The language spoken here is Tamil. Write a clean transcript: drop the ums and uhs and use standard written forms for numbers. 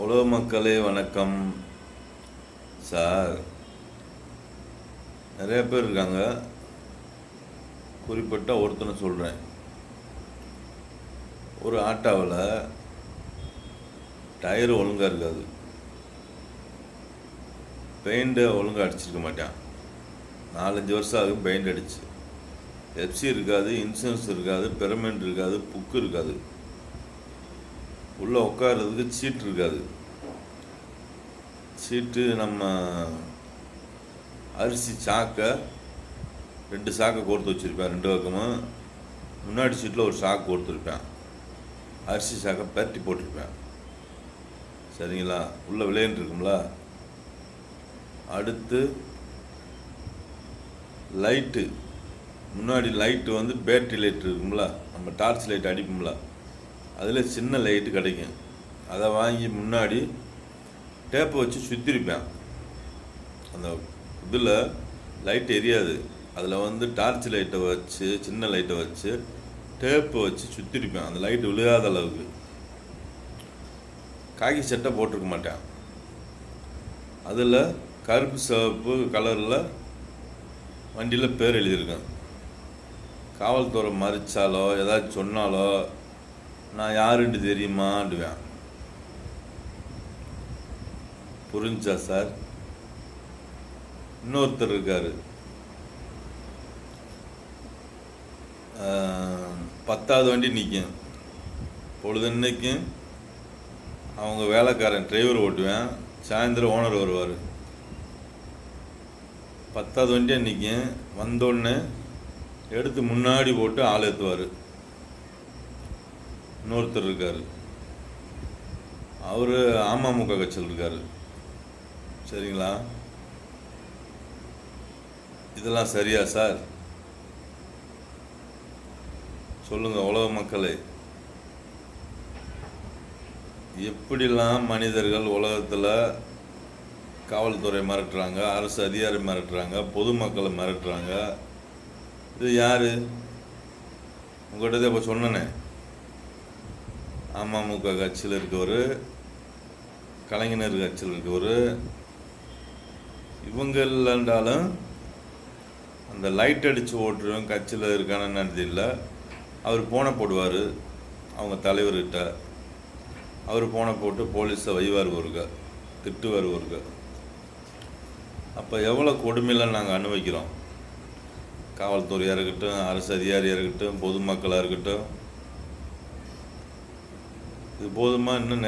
உலக மக்களே வணக்கம். சார், நிறைய பேர் இருக்காங்க. குறிப்பிட்ட ஒருத்தனை சொல்கிறேன். ஒரு ஆட்டோவில் டயரு ஒழுங்காக இருக்காது, பெயிண்ட்டை ஒழுங்காக அடிச்சிருக்க மாட்டான். 4-5 வருஷம் ஆகும் பெயிண்ட் அடிச்சு. எஃப்சி இருக்காது, இன்சூரன்ஸ் இருக்காது, பெர்மனெண்ட் இருக்காது, புக்கு இருக்காது, உள்ளே உட்கார்றதுக்கு சீட் இருக்காது. சீட்டு நம்ம அரிசி சாக்கை 2 சாக்கை கோர்த்து வச்சுருப்பேன். 2 பக்கமும் முன்னாடி சீட்டில் ஒரு சாக்கு கோர்த்துருப்பேன். அரிசி சாக்கை பரட்டி போட்டிருப்பேன். சரிங்களா? உள்ளே விளையாண்டுருக்குங்களா? அடுத்து லைட்டு, முன்னாடி லைட்டு வந்து பேட்ரி லைட் இருக்குங்களா, நம்ம டார்ச் லைட் அடிப்போம்ல, அதில் சின்ன லைட்டு கிடைக்கும். அதை வாங்கி முன்னாடி டேப்பை வச்சு சுற்றிருப்பேன். அந்த இதில் லைட் எரியாது, அதில் வந்து டார்ச் லைட்டை வச்சு, சின்ன லைட்டை வச்சு டேப்பை வச்சு சுற்றிருப்பேன், அந்த லைட்டு விழுகாத அளவுக்கு. காக்கி சட்டை போட்டிருக்க மாட்டேன். அதில் கருப்பு சிவப்பு கலரில் வண்டியில் பேர் எழுதியிருக்கேன். காவல்துறை மறிச்சாலோ ஏதாச்சும் சொன்னாலோ நான் யாருன்னு தெரியுமாண்டுவேன். புரிஞ்சா சார்? இன்னொருத்தர் இருக்கார், 10வது வண்டி நிற்கும் பொழுதுன்னைக்கும். அவங்க வேலைக்காரன் டிரைவர் ஓட்டுவேன், சாயந்தரம் ஓனர் வருவார். 10வது வண்டியாக நிற்கும், வந்தோடனே எடுத்து முன்னாடி போட்டு ஆள் ஏற்றுவார். இன்னொருத்தர் இருக்கார், அவர் அமமுக கட்சியில் இருக்கார். சரிங்களா? இதெல்லாம் சரியா சார்? சொல்லுங்கள் உலக மக்களே. எப்படிலாம் மனிதர்கள் உலகத்தில் காவல்துறை மிரட்டுறாங்க, அரசு அதிகாரி மிரட்டுறாங்க, பொதுமக்களை மிரட்டுறாங்க. இது யார்? உங்கள்கிட்ட இப்போ சொன்னனே, அமமுக கட்சியில் இருக்கவர், கலைஞர் கட்சியில் இருக்கவர். இவங்க இல்லைன்றாலும் அந்த லைட் அடித்து ஓட்டுறவங்க கட்சியில் இருக்கானு தெரியல. அவர் போனை போடுவார் அவங்க தலைவர்கிட்ட. அவர் போனை போட்டு போலீஸை வைவார் ஒருக்க, திட்டுவார் ஒருக்க. அப்போ எவ்வளோ கொடுமையெல்லாம் நாங்கள் அனுபவிக்கிறோம். காவல்துறையாக இருக்கட்டும், அரசு அதிகாரியாக இருக்கட்டும், பொதுமக்களாக இருக்கட்டும். இது போதுமா? இன்னும்